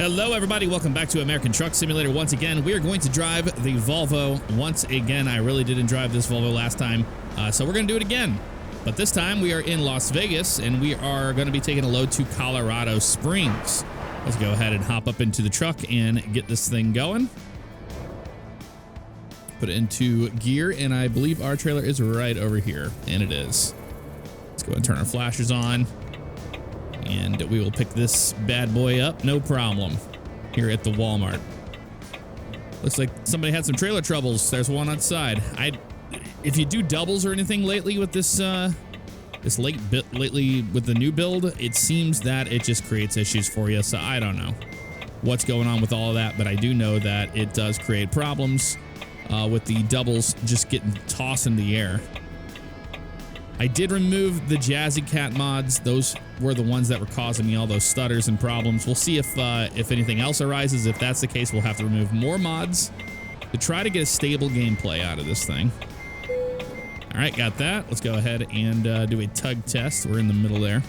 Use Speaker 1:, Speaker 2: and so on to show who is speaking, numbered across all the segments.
Speaker 1: Hello, everybody. Welcome back to American Truck Simulator. Once again, we are going to drive the Volvo. Once again, I really didn't drive this Volvo last time, so we're going to do it again. But this time, we are in Las Vegas, and we are going to be taking a load to Colorado Springs. Let's go ahead and hop up into the truck and get this thing going. Put it into gear, and I believe our trailer is right over here, and it is. Let's go ahead and turn our flashers on. And we will pick this bad boy up, no problem, here at the Walmart. Looks like somebody had some trailer troubles. There's one outside. If you do doubles or anything lately with this, lately with the new build, it seems that it just creates issues for you. So I don't know what's going on with all of that, but I do know that it does create problems with the doubles just getting tossed in the air. I did remove the Jazzy Cat mods. Those were the ones that were causing me all those stutters and problems. We'll see if anything else arises. If that's the case, we'll have to remove more mods to try to get a stable gameplay out of this thing. All right, got that. Let's go ahead and do a tug test. We're in the middle there.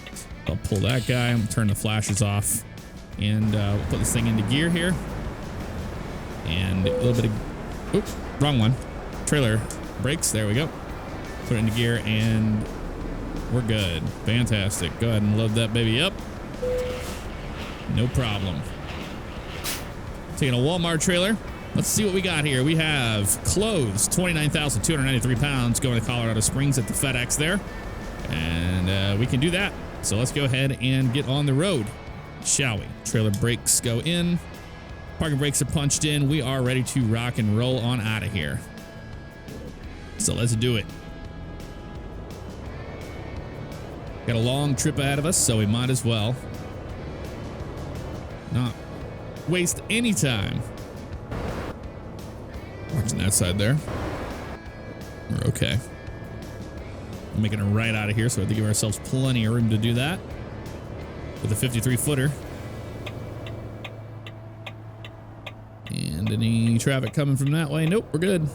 Speaker 1: I'll pull that guy. I'm gonna turn the flashers off, and we'll put this thing into gear here. And a little bit of, oops, wrong one. Trailer brakes. There we go. Put it into gear, and we're good. Fantastic. Go ahead and load that baby up. No problem. Taking a Walmart trailer. Let's see what we got here. We have clothes, 29,293 pounds, going to Colorado Springs at the FedEx there. And we can do that. So let's go ahead and get on the road, shall we? Trailer brakes go in. Parking brakes are punched in. We are ready to rock and roll on out of here. So let's do it. Got a long trip ahead of us, so we might as well not waste any time. Watching that side there. We're okay. We're making a right out of here, so we have to give ourselves plenty of room to do that. With a 53-footer. And any traffic coming from that way? Nope, we're good.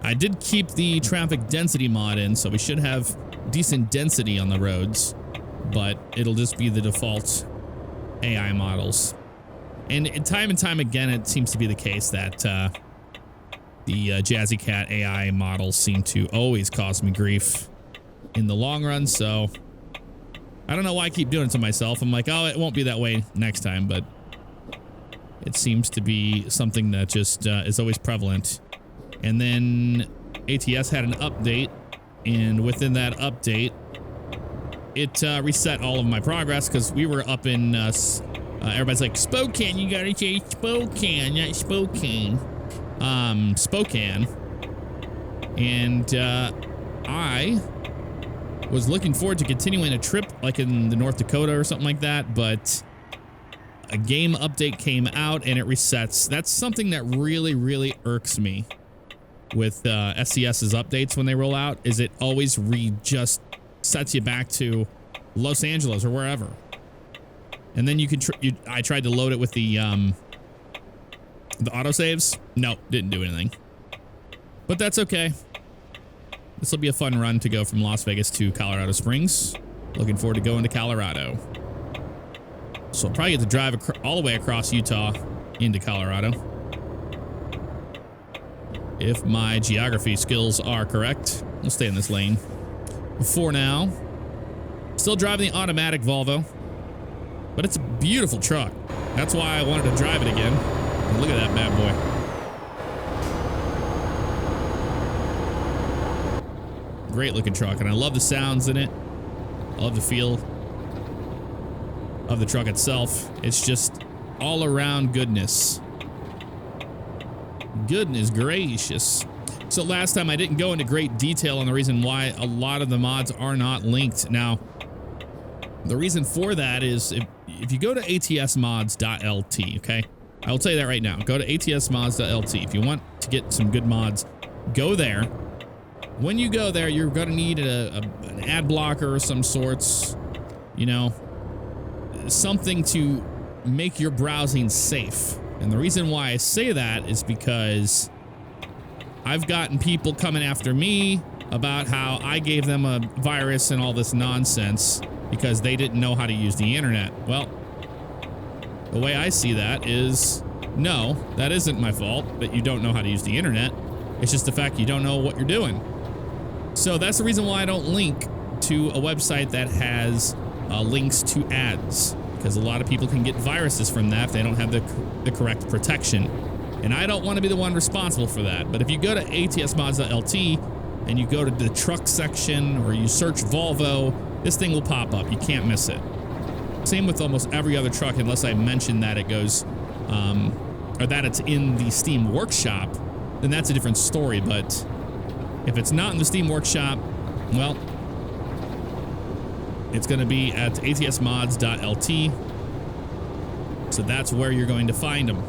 Speaker 1: I did keep the traffic density mod in, so we should have decent density on the roads, but it'll just be the default AI models. And time again, it seems to be the case that the Jazzy Cat AI models seem to always cause me grief in the long run. So I don't know why I keep doing it to myself. I'm like, oh, it won't be that way next time, but it seems to be something that just is always prevalent. And then ATS had an update, and within that update, it reset all of my progress because we were up in, everybody's like, Spokane, you gotta say Spokane, not Spokane. Spokane. And I was looking forward to continuing a trip like in the North Dakota or something like that, but a game update came out and it resets. That's something that really, really irks me with SCS's updates when they roll out, is it always just sets you back to Los Angeles or wherever. And then you can I tried to load it with the autosaves. No, didn't do anything. But that's okay. This will be a fun run to go from Las Vegas to Colorado Springs. Looking forward to going to Colorado. So I'll probably get to drive all the way across Utah into Colorado, if my geography skills are correct. We'll stay in this lane for now. Still driving the automatic Volvo, but it's a beautiful truck. That's why I wanted to drive it again. And look at that bad boy. Great looking truck, and I love the sounds in it. I love the feel of the truck itself. It's just all around goodness. Goodness gracious. So last time I didn't go into great detail on the reason why a lot of the mods are not linked. Now, the reason for that is if you go to atsmods.lt, okay? I will tell you that right now. Go to atsmods.lt. If you want to get some good mods, go there. When you go there, you're going to need an ad blocker of some sorts, you know, something to make your browsing safe. And the reason why I say that is because I've gotten people coming after me about how I gave them a virus and all this nonsense because they didn't know how to use the internet. Well, The way I see that is, no, that isn't my fault that you don't know how to use the internet. It's just the fact you don't know what you're doing. So that's the reason why I don't link to a website that has links to ads, because a lot of people can get viruses from that if they don't have the correct protection. And I don't want to be the one responsible for that. But if you go to atsmods.lt and you go to the truck section or you search Volvo, this thing will pop up. You can't miss it. Same with almost every other truck, unless I mention that it goes, or that it's in the Steam Workshop, then that's a different story. But if it's not in the Steam Workshop, well, it's going to be at atsmods.lt. So that's where you're going to find them.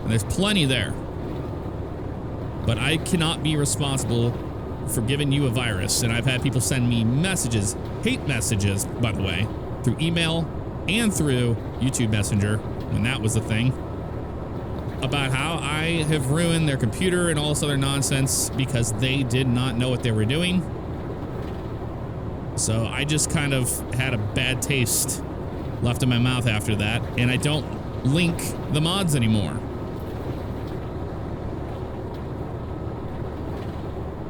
Speaker 1: And there's plenty there. But I cannot be responsible for giving you a virus. And I've had people send me messages, hate messages, by the way, through email and through YouTube Messenger, when that was a thing, about how I have ruined their computer and all this other nonsense because they did not know what they were doing. So I just kind of had a bad taste left in my mouth after that, and I don't link the mods anymore.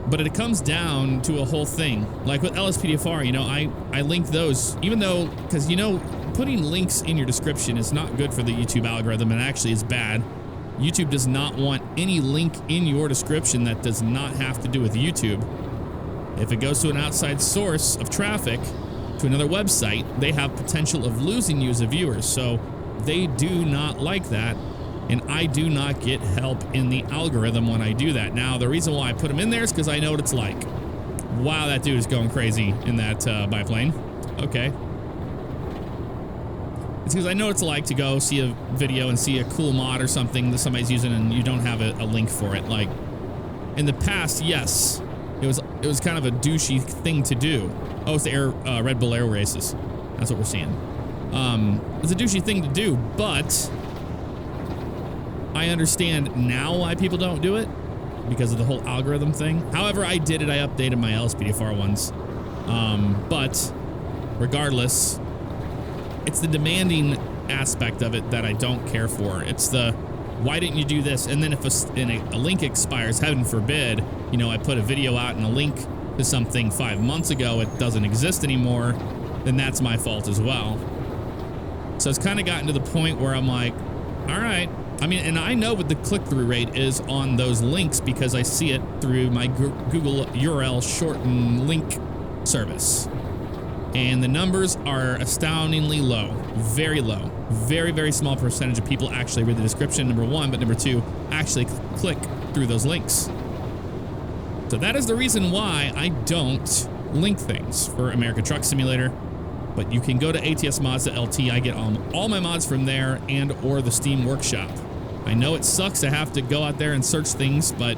Speaker 1: But it comes down to a whole thing. Like with LSPDFR, you know, I link those, even though, because, you know, putting links in your description is not good for the YouTube algorithm, and actually is bad. YouTube does not want any link in your description that does not have to do with YouTube. If it goes to an outside source of traffic to another website, they have potential of losing you as a viewer. So they do not like that. And I do not get help in the algorithm when I do that. Now, the reason why I put them in there is because I know what it's like. Wow, that dude is going crazy in that biplane. Okay. It's because I know what it's like to go see a video and see a cool mod or something that somebody's using and you don't have a link for it. Like, in the past, yes, it was kind of a douchey thing to do. Oh, it's the Red Bull Air Races. That's what we're seeing. It's a douchey thing to do, but I understand now why people don't do it, because of the whole algorithm thing. However, I did it. I updated my LSPDFR ones. But regardless, it's the demanding aspect of it that I don't care for. It's the, why didn't you do this? And then if a link expires, heaven forbid, you know, I put a video out and a link to something 5 months ago, it doesn't exist anymore, then that's my fault as well. So it's kind of gotten to the point where I'm like, all right. I mean, and I know what the click-through rate is on those links because I see it through my Google URL shorten link service. And the numbers are astoundingly low, very low. Very, very small percentage of people actually read the description, number one, but number two, actually click through those links. So that is the reason why I don't link things for American Truck Simulator. But you can go to atsmods.lt. I get all my mods from there and or the Steam Workshop. I know it sucks to have to go out there and search things, but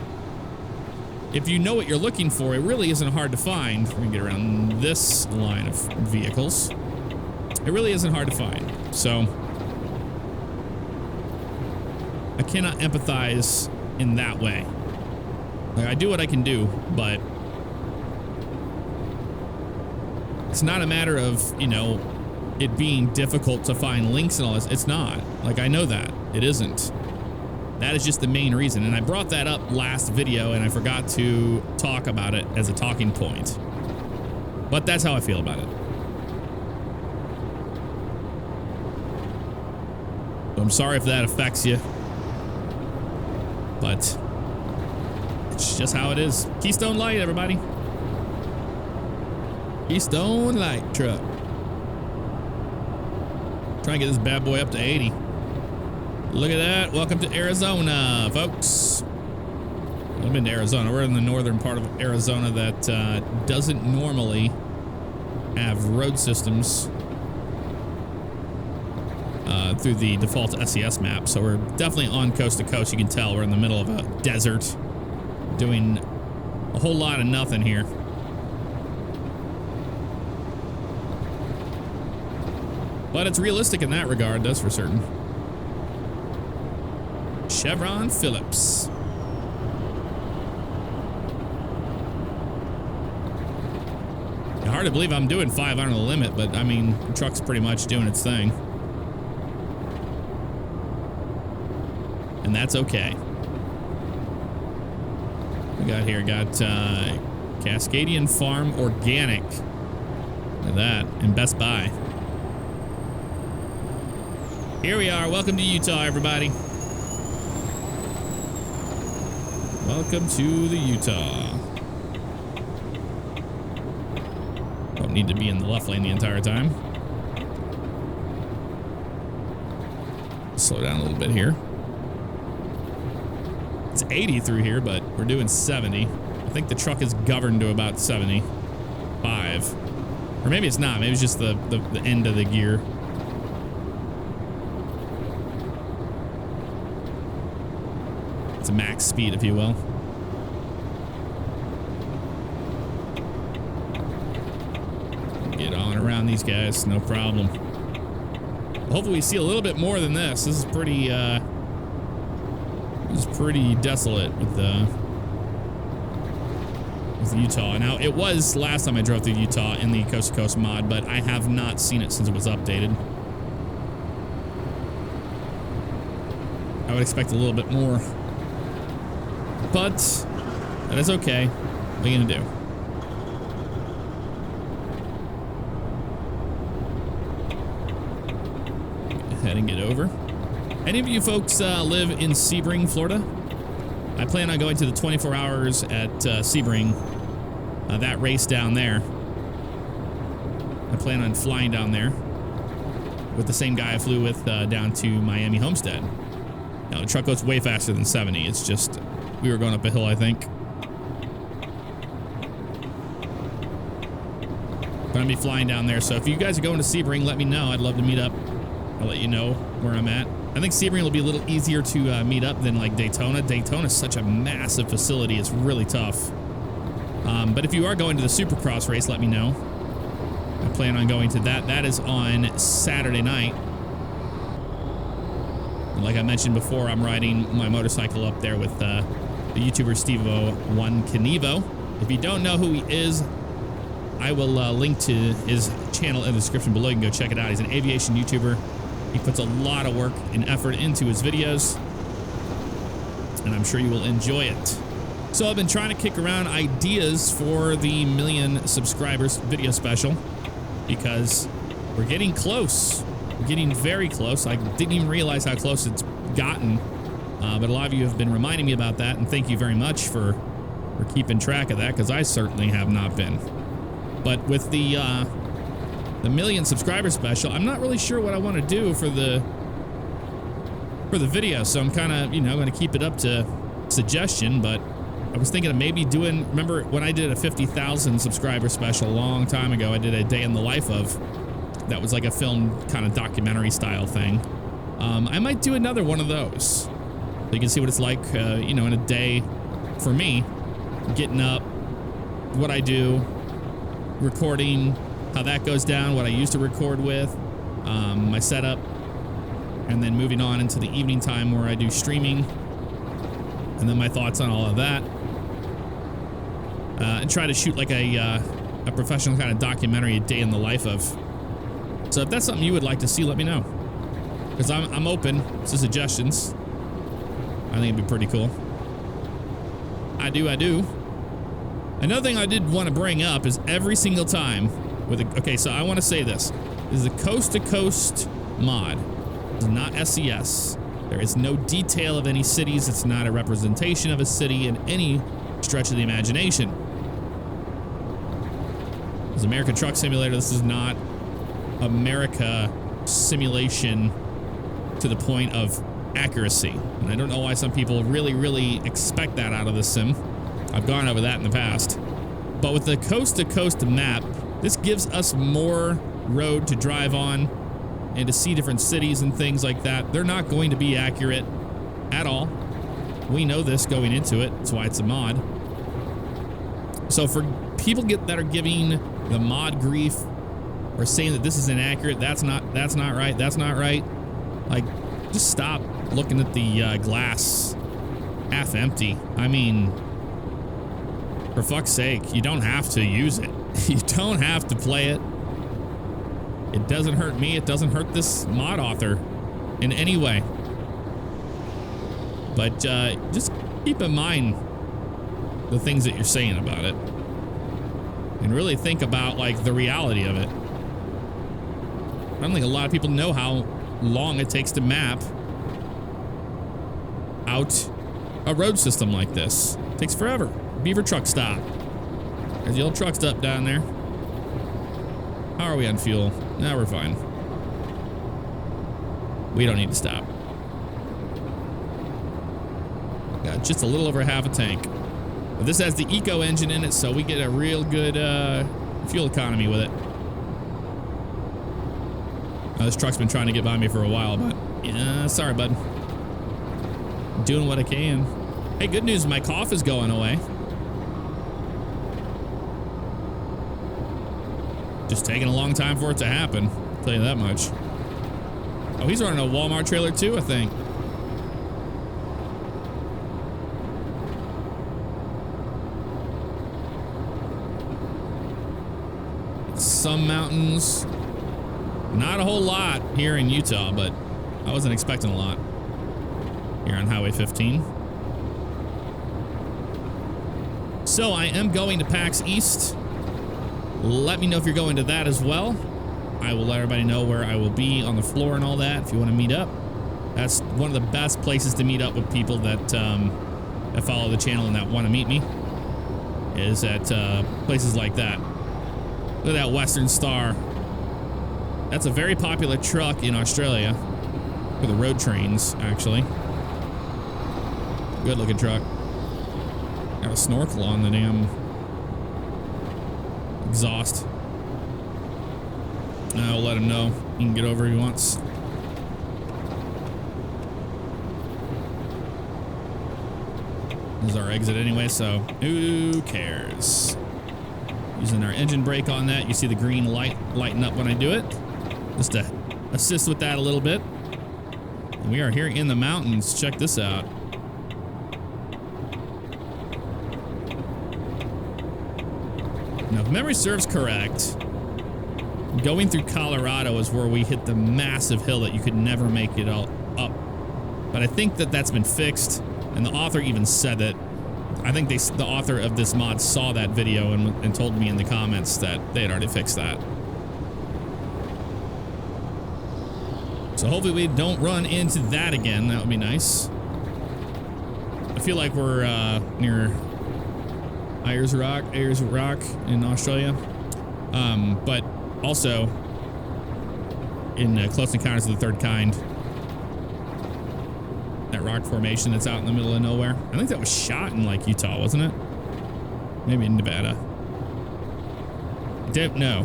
Speaker 1: if you know what you're looking for, it really isn't hard to find. We're gonna get around this line of vehicles. It really isn't hard to find. So I cannot empathize in that way. Like, I do what I can do, but it's not a matter of, you know, it being difficult to find links and all this. It's not. Like, I know that. It isn't. That is just the main reason. And I brought that up last video and I forgot to talk about it as a talking point. But that's how I feel about it. So I'm sorry if that affects you. But it's just how it is. Keystone Light, everybody. Keystone Light truck. Try and get this bad boy up to 80. Look at that. Welcome to Arizona, folks. I've been to Arizona. We're in the northern part of Arizona that doesn't normally have road systems through the default SES map. So we're definitely on coast to coast. You can tell we're in the middle of a desert doing a whole lot of nothing here. But it's realistic in that regard, that's for certain. Chevron Phillips. Hard to believe I'm doing 5 under the limit, but I mean, the truck's pretty much doing its thing. and that's okay. We got here, Cascadian Farm Organic. Look at that, and Best Buy. Here we are. Welcome to Utah, everybody. Welcome to the Utah. Don't need to be in the left lane the entire time. Slow down a little bit here. It's 80 through here, but we're doing 70. I think the truck is governed to about 75. Or maybe it's not. Maybe it's just the end of the gear. It's a max speed, if you will. Get on around these guys, no problem. Hopefully we see a little bit more than this. This is pretty desolate with Utah. Now, it was last time I drove through Utah in the Coast to Coast mod, but I have not seen it since it was updated. I would expect a little bit more. But that is okay. What are you gonna do? Go ahead and get over. Any of you folks live in Sebring, Florida? I plan on going to the 24 hours at Sebring, that race down there. I plan on flying down there with the same guy I flew with down to Miami Homestead. Now, the truck goes way faster than 70. It's just, we were going up a hill, I think. Gonna be flying down there, so if you guys are going to Sebring, let me know. I'd love to meet up. I'll let you know where I'm at. I think Sebring will be a little easier to meet up than like Daytona. Daytona is such a massive facility. It's really tough. But if you are going to the Supercross race, let me know. I plan on going to that. That is on Saturday night. And like I mentioned before, I'm riding my motorcycle up there with the YouTuber Steve-O1 Knievo. If you don't know who he is, I will link to his channel in the description below. You can go check it out. He's an aviation YouTuber. He puts a lot of work and effort into his videos, and I'm sure you will enjoy it. So I've been trying to kick around ideas for the 1,000,000 subscribers video special because we're getting close. We're getting very close. I didn't even realize how close it's gotten, but a lot of you have been reminding me about that, and thank you very much for keeping track of that because I certainly have not been. But with the 1,000,000 subscriber special, I'm not really sure what I want to do for the video, so I'm kind of, going to keep it up to suggestion. But I was thinking of maybe doing, remember when I did a 50,000 subscriber special a long time ago, I did a day in the life of, that was like a film kind of documentary style thing. I might do another one of those so you can see what it's like, in a day for me, getting up, what I do, recording, how that goes down, what I used to record with, my setup, and then moving on into the evening time where I do streaming, and then my thoughts on all of that, and try to shoot like a professional kind of documentary, a day in the life of. So if that's something you would like to see, let me know, because I'm open to suggestions. I think it'd be pretty cool. I do. Another thing I did want to bring up is every single time okay, so I want to say this. This is a Coast to Coast mod. It's not SCS. There is no detail of any cities. It's not a representation of a city in any stretch of the imagination. This is American Truck Simulator. This is not America simulation to the point of accuracy. And I don't know why some people really expect that out of this sim. I've gone over that in the past. But with the Coast to Coast map, this gives us more road to drive on and to see different cities and things like that. They're not going to be accurate at all. We know this going into it. That's why it's a mod. So for people that are giving the mod grief or saying that this is inaccurate, that's not right. Like, just stop looking at the glass half empty. I mean, for fuck's sake, you don't have to use it. You don't have to play it. It doesn't hurt me. It doesn't hurt this mod author in any way. But just keep in mind the things that you're saying about it. And really think about like the reality of it. I don't think a lot of people know how long it takes to map out a road system like this. It takes forever. Beaver truck stop. There's the old truck stop down there. How are we on fuel? Now we're fine. We don't need to stop. Got just a little over half a tank. But this has the eco engine in it, so we get a real good fuel economy with it. Now, this truck's been trying to get by me for a while, but yeah, sorry, bud. I'm doing what I can. Hey, good news, my cough is going away. Just taking a long time for it to happen. I'll tell you that much. Oh, he's running a Walmart trailer too, I think. Some mountains. Not a whole lot here in Utah, but I wasn't expecting a lot here on Highway 15. So I am going to PAX East. Let me know if you're going to that as well. I will let everybody know where I will be on the floor and all that if you want to meet up. That's one of the best places to meet up with people that that follow the channel and that want to meet me, is at places like that. Look at that Western Star. That's a very popular truck in Australia for the road trains, actually. Good looking truck. Got a snorkel on the damn exhaust. I'll let him know. He can get over if he wants. This is our exit anyway, so who cares? Using our engine brake on that. You see the green light lighten up when I do it. Just to assist with that a little bit. And we are here in the mountains. Check this out. Now, if memory serves correct, going through Colorado is where we hit the massive hill that you could never make it all up. But I think that that's been fixed, and the author even said that. I think the author of this mod saw that video and told me in the comments that they had already fixed that. So hopefully we don't run into that again. That would be nice. I feel like we're near Ayers Rock in Australia. But also in Close Encounters of the Third Kind. That rock formation that's out in the middle of nowhere. I think that was shot in like Utah, wasn't it? Maybe in Nevada. Don't know.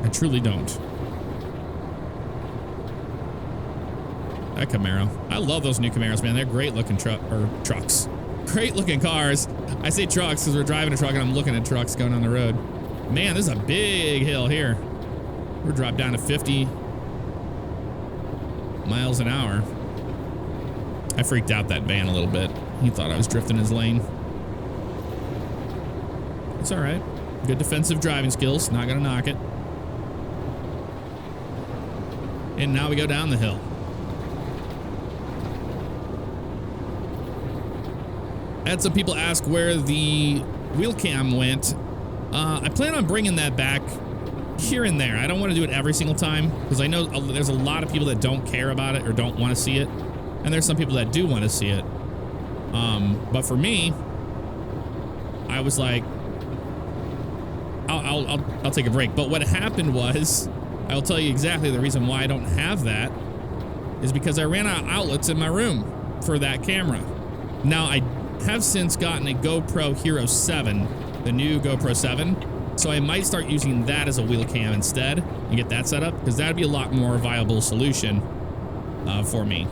Speaker 1: I truly don't. That Camaro. I love those new Camaros, man. They're great looking trucks. Great looking cars. I say trucks because we're driving a truck and I'm looking at trucks going on the road. Man, this is a big hill here. We're dropped down to 50 miles an hour. I freaked out that van a little bit. He thought I was drifting his lane. It's all right. Good defensive driving skills. Not gonna knock it. And now we go down the hill. I had some people ask where the wheel cam went. I plan on bringing that back here and there. I don't want to do it every single time because I know there's a lot of people that don't care about it or don't want to see it, and there's some people that do want to see it. But for me, I was like, I'll take a break. But what happened was, I'll tell you exactly the reason why I don't have that is because I ran out of outlets in my room for that camera. Now I have since gotten a GoPro Hero 7, the new GoPro 7. So I might start using that as a wheel cam instead and get that set up because that'd be a lot more viable solution for me.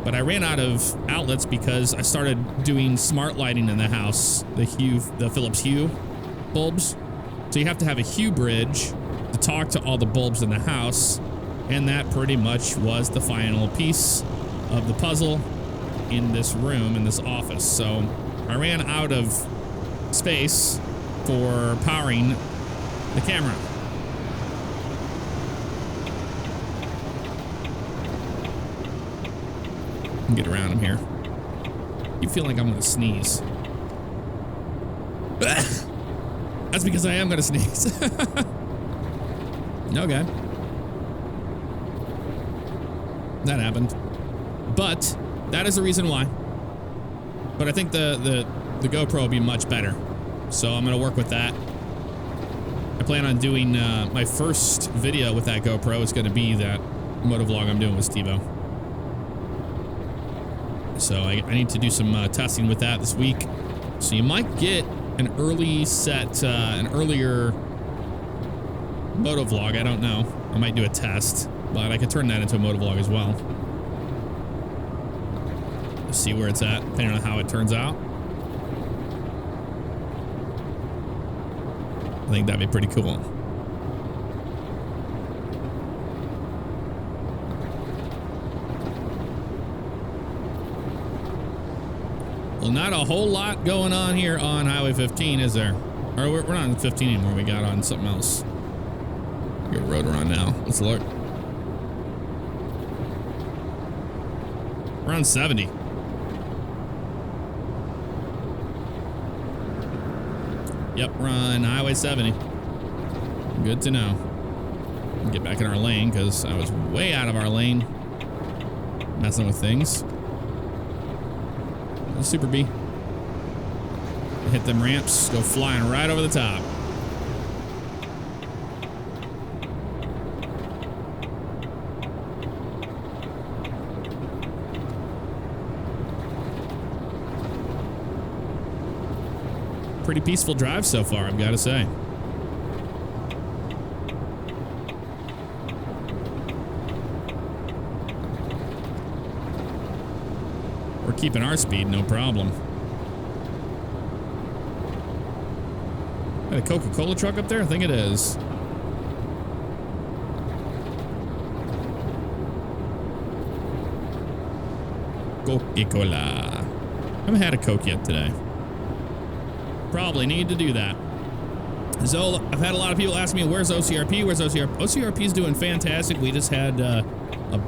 Speaker 1: But I ran out of outlets because I started doing smart lighting in the house, the Philips Hue bulbs. So you have to have a Hue bridge to talk to all the bulbs in the house. And that pretty much was the final piece of the puzzle in this room, in this office. So I ran out of space for powering the camera. and get around him here. You feel like I'm gonna sneeze. That's because I am gonna sneeze. Okay. That happened. But that is the reason why. But I think the GoPro will be much better. So I'm gonna work with that. I plan on doing my first video with that GoPro. It's gonna be that motovlog I'm doing with Steve-O. So I need to do some testing with that this week. So you might get an early set, an earlier motovlog. I don't know. I might do a test, but I could turn that into a motovlog as well. Let's see where it's at, depending on how it turns out. I think that'd be pretty cool. Well, not a whole lot going on here on Highway 15, is there? Or we're not on 15 anymore. We got on something else. Your road we're on now. Let's look. We're on 70. Yep, we're on Highway 70. Good to know. Get back in our lane because I was way out of our lane. Messing with things. Super B. Hit them ramps, go flying right over the top. Pretty peaceful drive so far, I've got to say. We're keeping our speed, no problem. Got a Coca-Cola truck up there? I think it is. Coca-Cola. Haven't had a Coke yet today. Probably need to do that. So I've had a lot of people ask me, where's OCRP? Where's OCRP? OCRP is doing fantastic. We just had a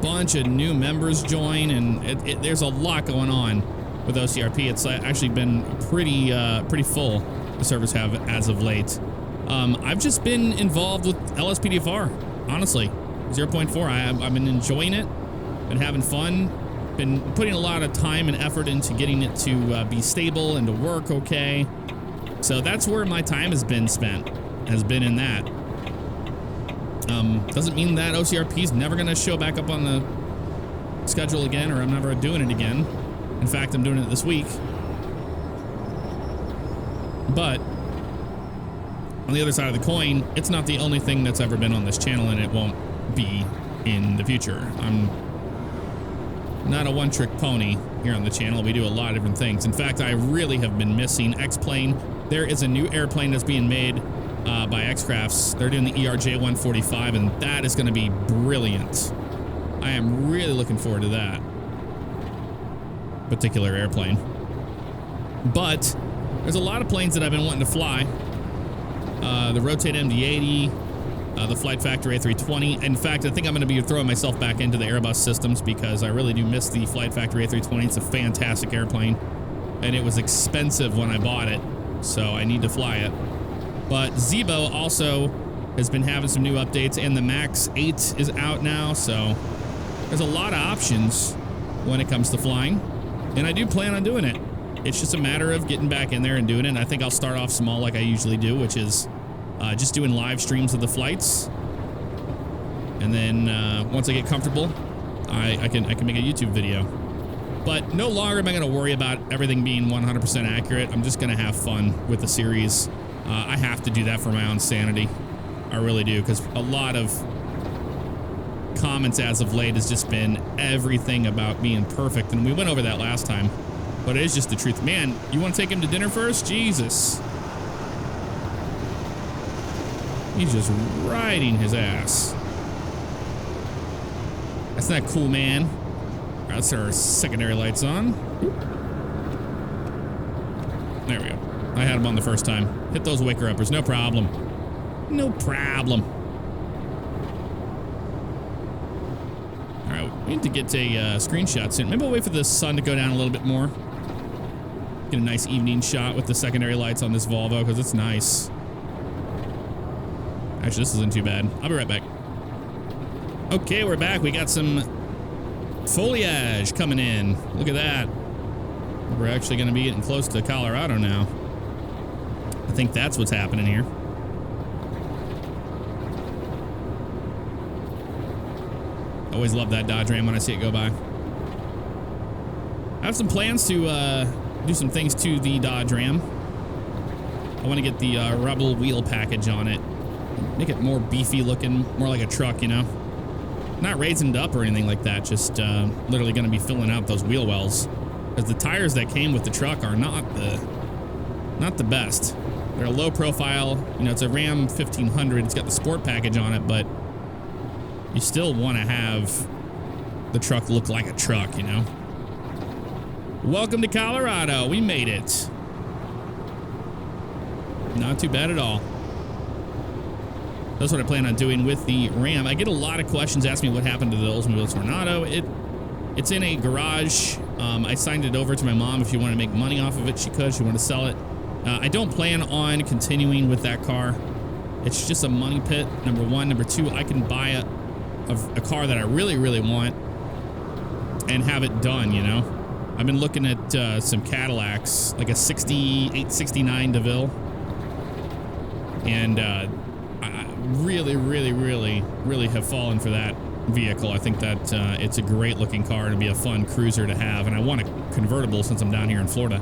Speaker 1: bunch of new members join, and there's a lot going on with OCRP. It's actually been pretty full. The servers have as of late. I've just been involved with LSPDFR, honestly. 0.4. I've been enjoying it, been having fun, been putting a lot of time and effort into getting it to be stable and to work okay. So that's where my time has been spent, has been in that. Doesn't mean that OCRP is never going to show back up on the schedule again, or I'm never doing it again. In fact, I'm doing it this week. But on the other side of the coin, it's not the only thing that's ever been on this channel, and it won't be in the future. I'm not a one-trick pony here on the channel. We do a lot of different things. In fact, I really have been missing X-Plane. There is a new airplane that's being made by X-Crafts. They're doing the ERJ-145, and that is going to be brilliant. I am really looking forward to that particular airplane. But there's a lot of planes that I've been wanting to fly. The Rotate MD-80, the Flight Factory A320. In fact, I think I'm going to be throwing myself back into the Airbus systems because I really do miss the Flight Factory A320. It's a fantastic airplane, and it was expensive when I bought it, so I need to fly it. But Zibo also has been having some new updates, and the Max 8 is out now, so there's a lot of options when it comes to flying, and I do plan on doing it. It's just a matter of getting back in there and doing it. And I think I'll start off small like I usually do, which is just doing live streams of the flights. And then once I get comfortable, I can make a YouTube video. But no longer am I going to worry about everything being 100% accurate. I'm just going to have fun with the series. I have to do that for my own sanity. I really do, because a lot of comments as of late has just been everything about being perfect. And we went over that last time. But it is just the truth. Man, you want to take him to dinner first? Jesus. He's just riding his ass. That's not cool, man. All right, let's turn our secondary lights on. There we go. I had him on the first time. Hit those waker-uppers. No problem. No problem. All right, We need to get a screenshot soon. Maybe we'll wait for the sun to go down a little bit more. Get a nice evening shot with the secondary lights on this Volvo because it's nice. Actually, this isn't too bad. I'll be right back. Okay, we're back. We got some foliage coming in. Look at that. We're actually going to be getting close to Colorado now. I think that's what's happening here. I always love that Dodge Ram when I see it go by. I have some plans to do some things to the Dodge Ram. I want to get the Rebel wheel package on it. Make it more beefy looking, more like a truck, you know? Not raising it up or anything like that, just literally going to be filling out those wheel wells. Because the tires that came with the truck are not the best. They're a low profile, you know, it's a Ram 1500. It's got the sport package on it, but you still want to have the truck look like a truck, you know? Welcome to Colorado. We made it. Not too bad at all. That's what I plan on doing with the Ram. I get a lot of questions asking me what happened to the Oldsmobile Tornado. It's in a garage. I signed it over to my mom. If she wanted to make money off of it, she could. She wanted to sell it. I don't plan on continuing with that car. It's just a money pit, number one. Number two, I can buy a car that I really, really want and have it done, you know? I've been looking at some Cadillacs, like a 68, 69 DeVille. And I really, really, really, really have fallen for that vehicle. I think that it's a great looking car to be a fun cruiser to have. And I want a convertible since I'm down here in Florida.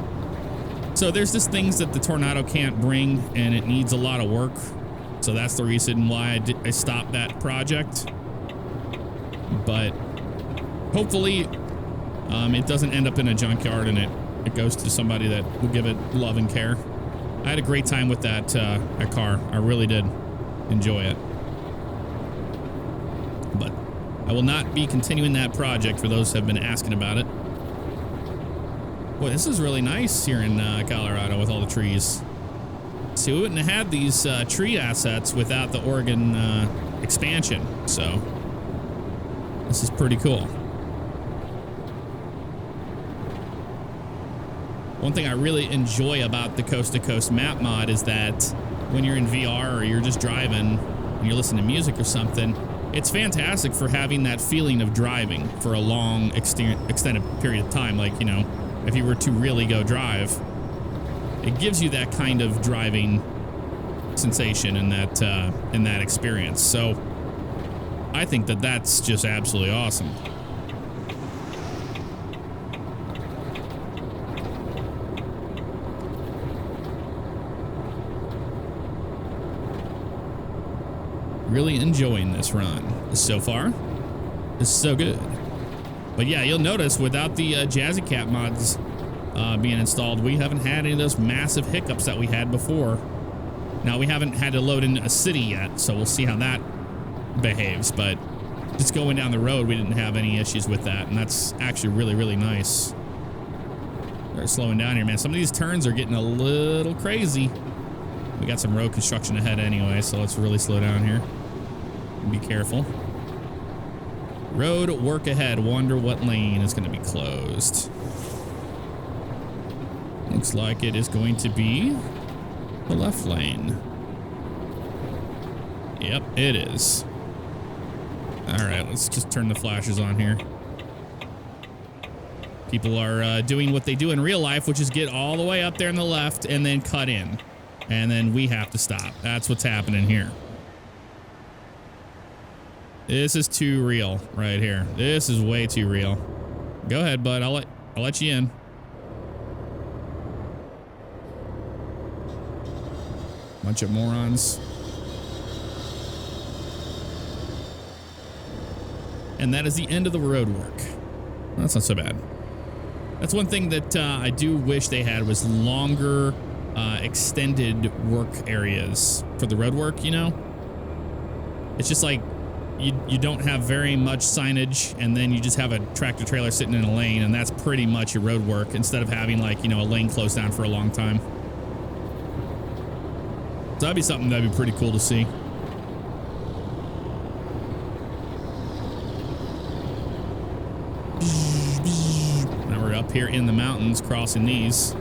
Speaker 1: So there's just things that the Tornado can't bring, and it needs a lot of work. So that's the reason why I stopped that project. But hopefully it doesn't end up in a junkyard and it goes to somebody that will give it love and care. I had a great time with that car. I really did enjoy it. But I will not be continuing that project for those who have been asking about it. Boy, this is really nice here in Colorado with all the trees. See, we wouldn't have had these tree assets without the Oregon expansion. So this is pretty cool. One thing I really enjoy about the Coast to Coast map mod is that when you're in VR or you're just driving and you're listening to music or something, it's fantastic for having that feeling of driving for a long extended period of time. Like, you know, if you were to really go drive, it gives you that kind of driving sensation and that experience. So I think that that's just absolutely awesome. Really enjoying this run so far. It's so good. But yeah, you'll notice without the Jazzy Cat mods being installed, we haven't had any of those massive hiccups that we had before. Now, we haven't had to load in a city yet, so we'll see how that behaves. But just going down the road, we didn't have any issues with that, and that's actually really, really nice. We're slowing down here, man. Some of these turns are getting a little crazy. We got some road construction ahead anyway, so let's really slow down here. Be careful. Road work ahead. Wonder what lane is going to be closed. Looks like it is going to be the left lane. Yep, it is. All right, let's just turn the flashes on here. People are doing what they do in real life, which is get all the way up there on the left and then cut in. And then we have to stop. That's what's happening here. This is too real right here. This is way too real. Go ahead, bud. I'll let you in. Bunch of morons. And that is the end of the road work. That's not so bad. That's one thing that I do wish they had was longer extended work areas for the road work, you know? It's just like you don't have very much signage, and then you just have a tractor trailer sitting in a lane, and that's pretty much your road work, instead of having, like, you know, a lane closed down for a long time. So that'd be something that'd be pretty cool to see. up here in the mountains crossing these.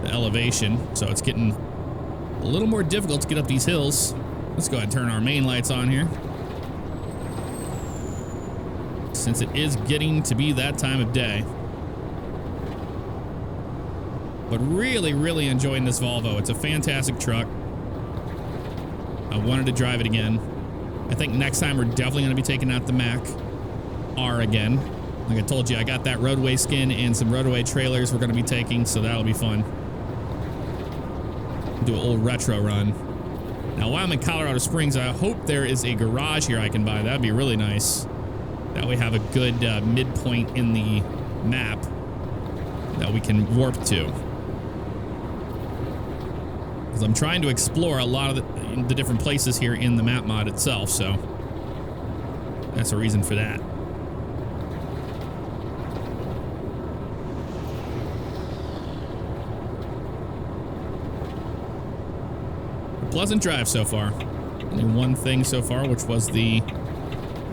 Speaker 1: The elevation, so it's getting a little more difficult to get up these hills. Let's go ahead and turn our main lights on here, since it is getting to be that time of day. But really, really enjoying this Volvo. It's a fantastic truck. I wanted to drive it again. I think next time we're definitely going to be taking out the Mac R again. Like I told you, I got that roadway skin and some roadway trailers we're going to be taking, so that'll be fun. Do an old retro run. Now, while I'm in Colorado Springs, I hope there is a garage here I can buy. That'd be really nice. That way, have a good midpoint in the map that we can warp to. Because I'm trying to explore a lot of the different places here in the map mod itself, so that's a reason for that. A pleasant drive so far. Only one thing so far, which was the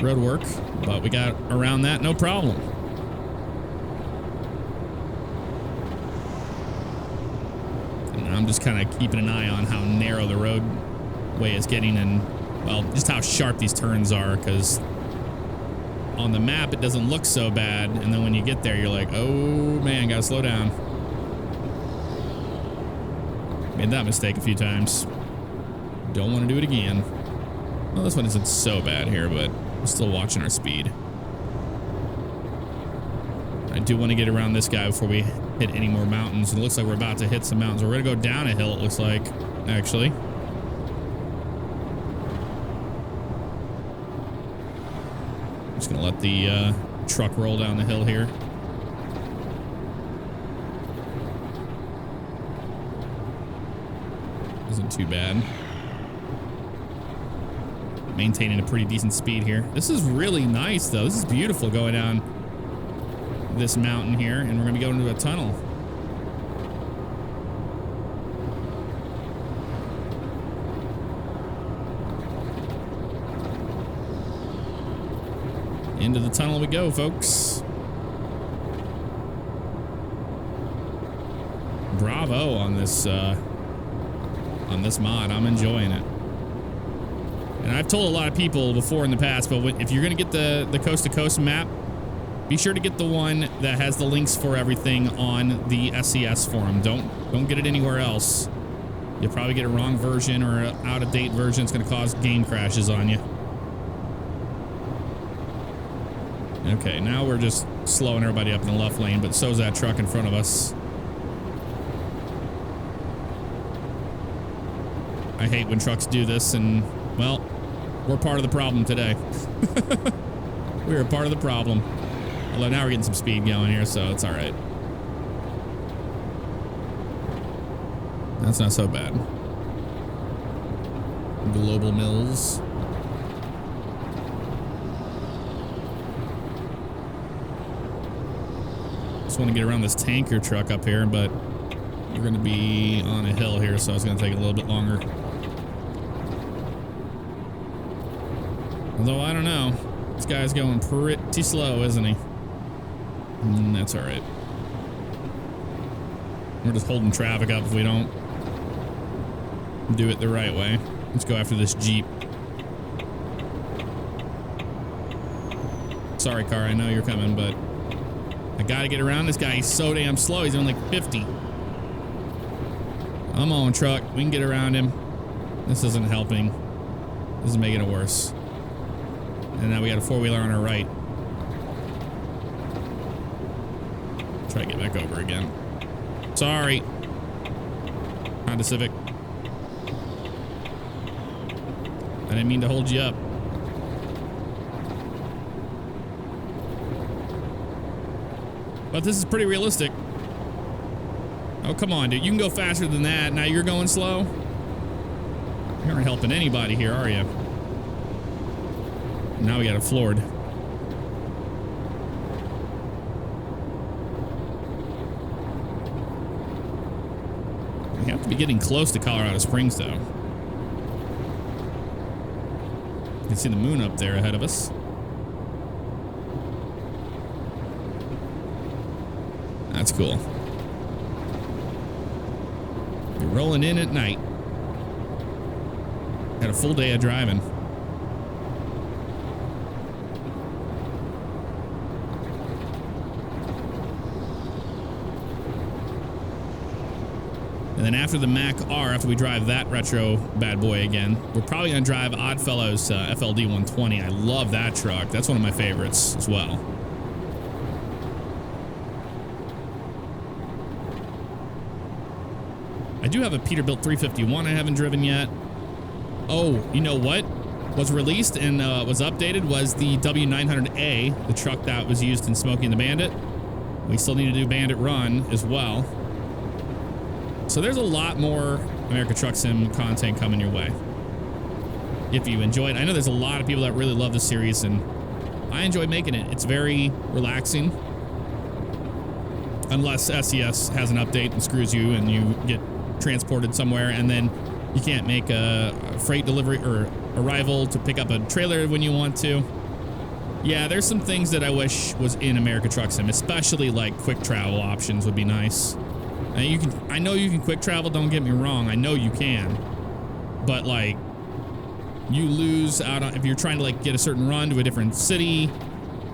Speaker 1: road work, but we got around that no problem. And I'm just kind of keeping an eye on how narrow the roadway is getting, and well, just how sharp these turns are, because on the map it doesn't look so bad, and then when you get there you're like, oh man, gotta slow down. Made that mistake a few times. Don't want to do it again. Well, this one isn't so bad here, but we're still watching our speed. I do want to get around this guy before we hit any more mountains. It looks like we're about to hit some mountains. We're going to go down a hill, it looks like, actually. I'm just going to let the truck roll down the hill here. Isn't too bad. Maintaining a pretty decent speed here. This is really nice, though. This is beautiful going down this mountain here, and we're going to go into a tunnel. Into the tunnel we go, folks. Bravo on this mod. I'm enjoying it. And I've told a lot of people before in the past, but if you're going to get the coast to coast map, be sure to get the one that has the links for everything on the SCS forum. Don't get it anywhere else. You'll probably get a wrong version or an out-of-date version. It's going to cause game crashes on you. Okay, now we're just slowing everybody up in the left lane, but so's that truck in front of us. I hate when trucks do this, and, well, we're part of the problem today. We're a part of the problem. Although now we're getting some speed going here, so it's all right. That's not so bad. Global Mills. Just want to get around this tanker truck up here, but we're going to be on a hill here, so it's going to take a little bit longer. Although, I don't know. This guy's going pretty slow, isn't he? That's all right. We're just holding traffic up if we don't do it the right way. Let's go after this Jeep. Sorry, car, I know you're coming, but I gotta get around this guy. He's so damn slow. He's only like 50. Come on, truck. We can get around him. This isn't helping. This is making it worse. And now we got a four-wheeler on our right. Try to get back over again. Sorry. Honda Civic. I didn't mean to hold you up. But this is pretty realistic. Oh, come on, dude. You can go faster than that. Now you're going slow? You aren't helping anybody here, are you? Now we got it floored. We have to be getting close to Colorado Springs, though. You can see the moon up there ahead of us. That's cool. You're rolling in at night. Had a full day of driving. And then after the Mac R, after we drive that retro bad boy again, we're probably going to drive Oddfellows FLD 120. I love that truck. That's one of my favorites as well. I do have a Peterbilt 351 I haven't driven yet. Oh, you know what was released and was updated was the W900A, the truck that was used in Smokey and the Bandit. We still need to do Bandit Run as well. So there's a lot more America Truck Sim content coming your way. If you enjoy it. I know there's a lot of people that really love this series, and I enjoy making it. It's very relaxing. Unless SES has an update and screws you and you get transported somewhere and then you can't make a freight delivery or arrival to pick up a trailer when you want to. Yeah, there's some things that I wish was in America Truck Sim, especially like quick travel options would be nice. I know you can quick travel, don't get me wrong. I know you can. But like you lose out on if you're trying to like get a certain run to a different city.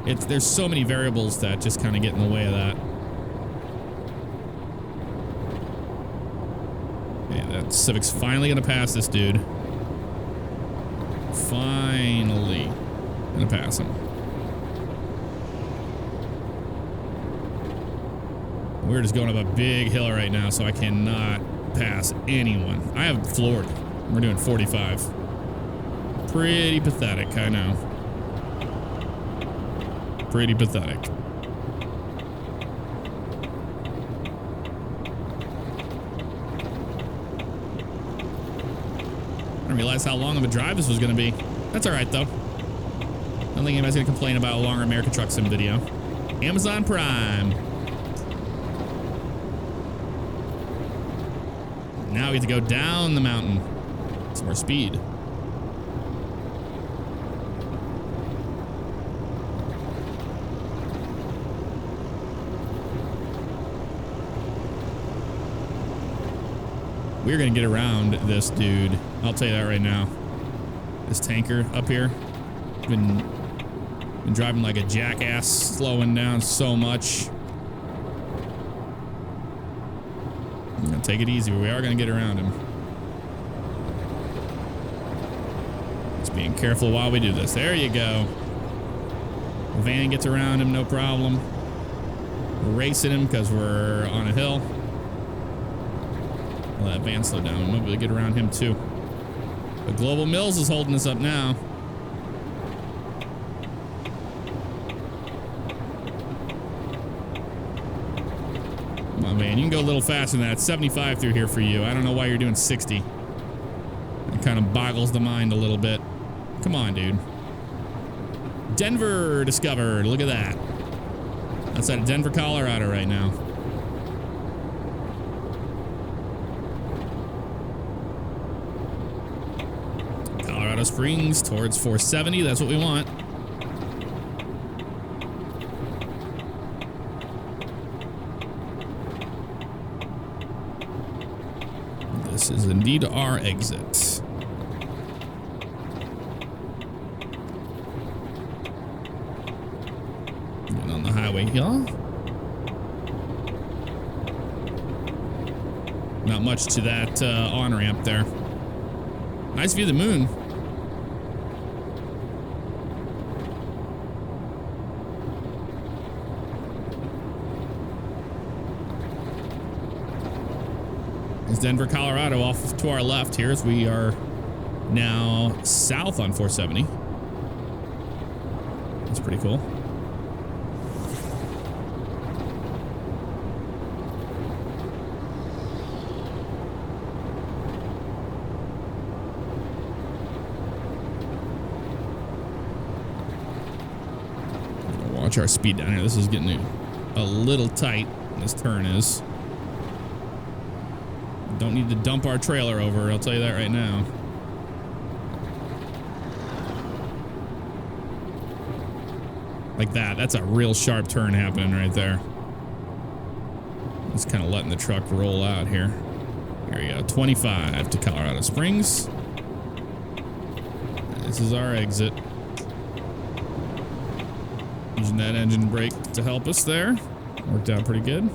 Speaker 1: There's so many variables that just kind of get in the way of that. Okay, that Civic's finally gonna pass this dude. Finally gonna pass him. We're just going up a big hill right now, so I cannot pass anyone. I have floored. We're doing 45. Pretty pathetic, I know. Pretty pathetic. I didn't realize how long of a drive this was going to be. That's all right, though. I don't think anybody's going to complain about a longer America Truck Sim video. Amazon Prime. Now we have to go down the mountain. Some more speed. We're gonna get around this dude. I'll tell you that right now. This tanker up here. Been driving like a jackass, slowing down so much. I'm gonna take it easy, but we are gonna get around him. Just being careful while we do this. There you go. The van gets around him, no problem. We're racing him because we're on a hill. Let that van slow down. We'll be able to get around him too. But Global Mills is holding us up now. Come on, man. You can go a little faster than that. 75 through here for you. I don't know why you're doing 60. It kind of boggles the mind a little bit. Come on, dude. Denver discovered. Look at that. Outside of Denver, Colorado right now. Colorado Springs towards 470. That's what we want. This is indeed our exit. Getting on the highway here. Not much to that on-ramp there. Nice view of the moon. Is Denver, Colorado off to our left here as we are now south on 470. That's pretty cool. Watch our speed down here. This is getting a little tight. This turn is. Don't need to dump our trailer over. I'll tell you that right now. Like that. That's a real sharp turn happening right there. Just kind of letting the truck roll out here. Here we go. 25 to Colorado Springs. This is our exit. Using that engine brake to help us there. Worked out pretty good.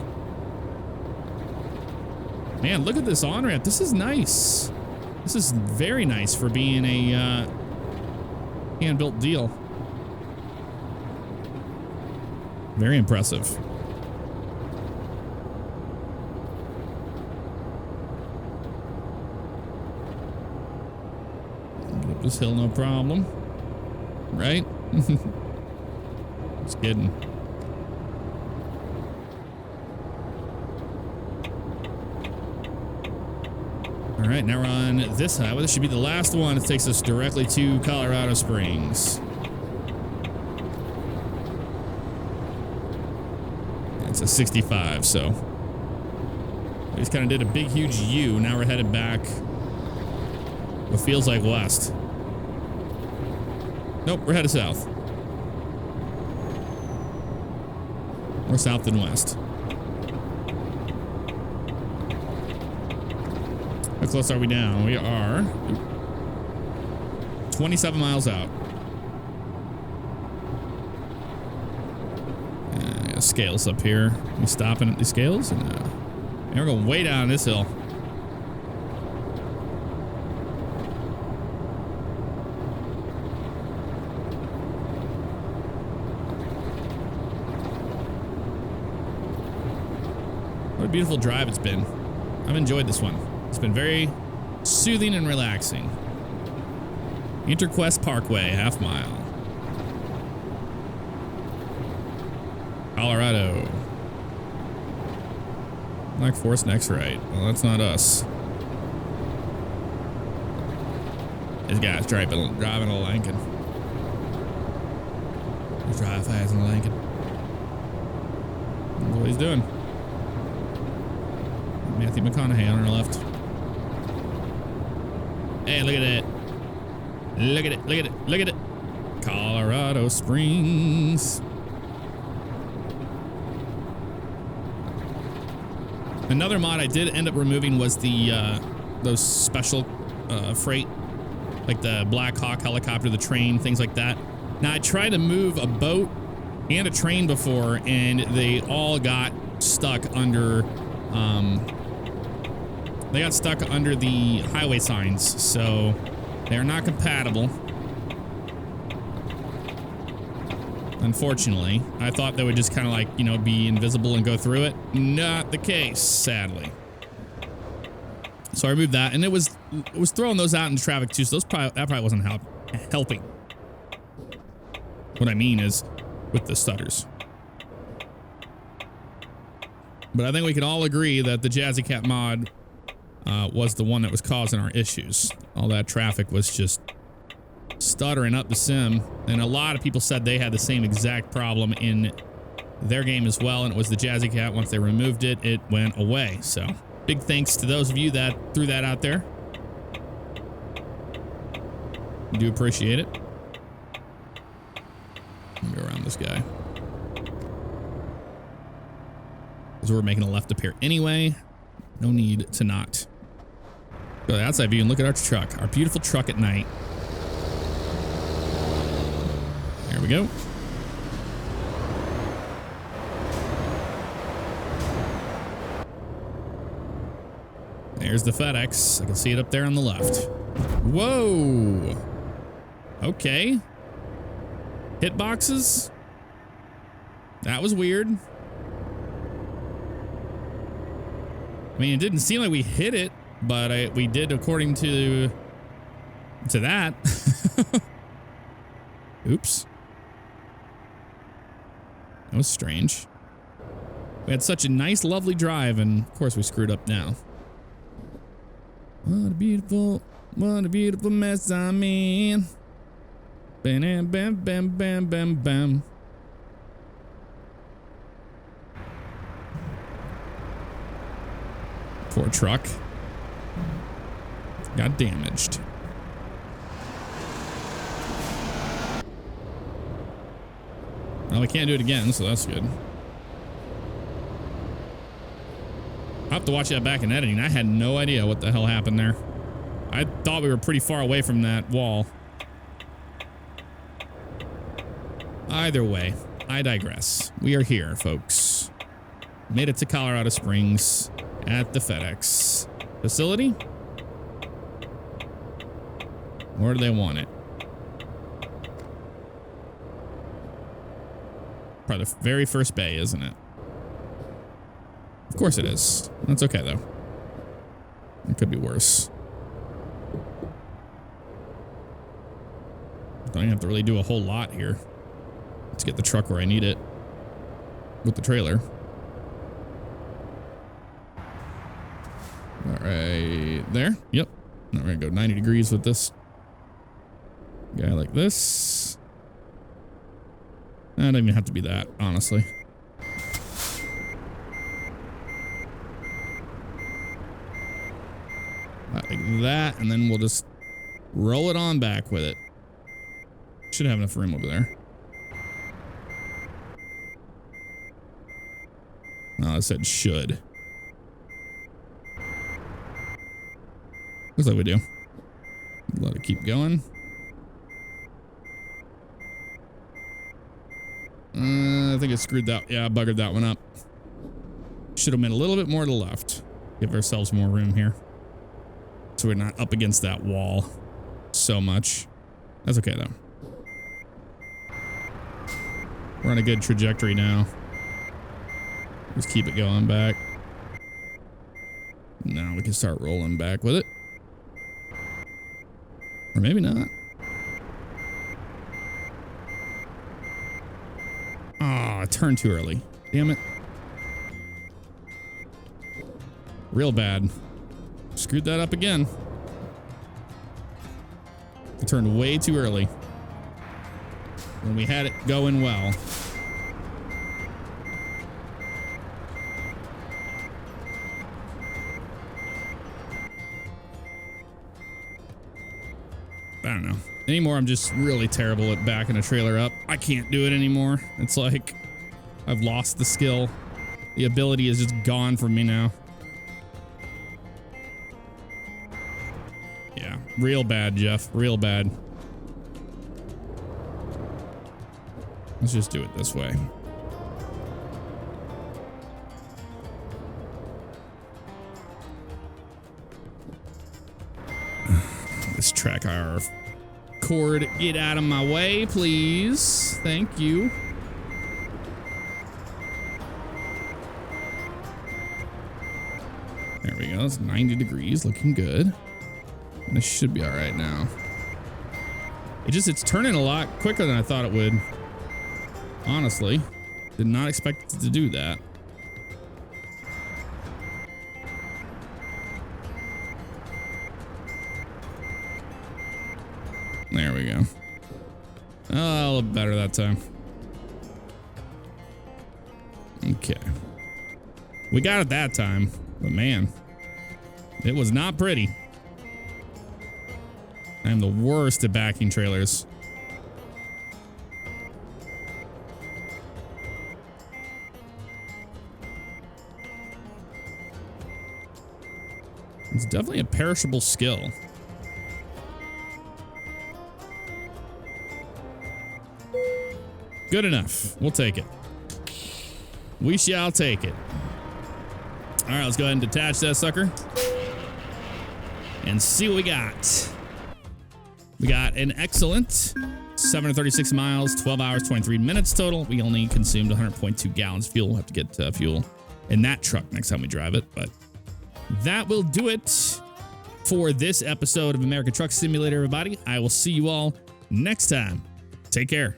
Speaker 1: Man, look at this on-ramp. This is nice. This is very nice for being a hand-built deal. Very impressive. Get up this hill, no problem. Right? Just kidding. All right, now we're on this highway. This should be the last one. It takes us directly to Colorado Springs. It's a 65, so we just kind of did a big, huge U. Now we're headed back what feels like west. Nope, we're headed south. More south than west. How close are we down? We are 27 miles out. Scales up here. We stopping at the scales? No. And we're going way down this hill. What a beautiful drive it's been. I've enjoyed this one. It's been very soothing and relaxing. Interquest Parkway, half mile. Colorado. Black Forest next right. Well, that's not us. This guy's driving a Lincoln. He's driving fast in a Lincoln. That's what he's doing. Matthew McConaughey on our left. Hey, look at it. Look at it. Look at it. Look at it. Colorado Springs. Another mod I did end up removing was the those special freight, like the Black Hawk helicopter, the train, things like that. Now I tried to move a boat and a train before, and they all got stuck under the highway signs, so they're not compatible. Unfortunately, I thought they would just kind of like, you know, be invisible and go through it. Not the case, sadly. So I removed that, and it was throwing those out into traffic too. So that probably wasn't helping. What I mean is with the stutters. But I think we can all agree that the Jazzy Cat mod was the one that was causing our issues. All that traffic was just stuttering up the sim, and a lot of people said they had the same exact problem in their game as well, and it was the Jazzy Cat. Once they removed it, it went away. So big thanks to those of you that threw that out there. I do appreciate it. Let me go around this guy, because we're making a left up here anyway. No need to not go to the outside view and look at our truck, our beautiful truck at night. There we go. There's the FedEx. I can see it up there on the left. Whoa. Okay. Hitboxes? That was weird. I mean, it didn't seem like we hit it, but we did according to that. Oops. That was strange. We had such a nice, lovely drive, and of course we screwed up now. What a beautiful mess I'm in. Bam, bam, bam, bam, bam, bam. Poor truck. Got damaged. Well, we can't do it again, so that's good. I'll have to watch that back in editing. I had no idea what the hell happened there. I thought we were pretty far away from that wall. Either way, I digress. We are here, folks. Made it to Colorado Springs at the FedEx facility. Where do they want it? Probably the very first bay, isn't it? Of course it is. That's okay, though. It could be worse. Don't even have to really do a whole lot here. Let's get the truck where I need it with the trailer. All right, there. Yep. Now we're gonna go 90 degrees with this guy like this. I don't even have to be that, honestly. Like that, and then we'll just roll it on back with it. Should have enough room over there. No, I said should. Looks like we do. Let it keep going. I think it screwed that. Yeah, I buggered that one up. Should have been a little bit more to the left. Give ourselves more room here. So we're not up against that wall so much. That's okay, though. We're on a good trajectory now. Just keep it going back. Now we can start rolling back with it. Or maybe not. Ah, I turned too early. Damn it. Real bad. Screwed that up again. I turned way too early. When we had it going well. I don't know. Anymore, I'm just really terrible at backing a trailer up. I can't do it anymore. It's like I've lost the skill. The ability is just gone from me now. Yeah, real bad, Jeff. Real bad. Let's just do it this way. This track our cord, get out of my way, please. Thank you. There we go. It's 90 degrees, looking good. This should be all right now. It's turning a lot quicker than I thought it would. Honestly, did not expect it to do that. There we go. Oh, a little better that time. Okay. We got it that time, but man, it was not pretty. I am the worst at backing trailers. It's definitely a perishable skill. Good enough. We'll take it. We shall take it. All right, let's go ahead and detach that sucker and see what we got. We got an excellent 736 miles, 12 hours, 23 minutes total. We only consumed 100.2 gallons of fuel. We'll have to get fuel in that truck next time we drive it, but that will do it for this episode of American Truck Simulator, everybody. I will see you all next time. Take care.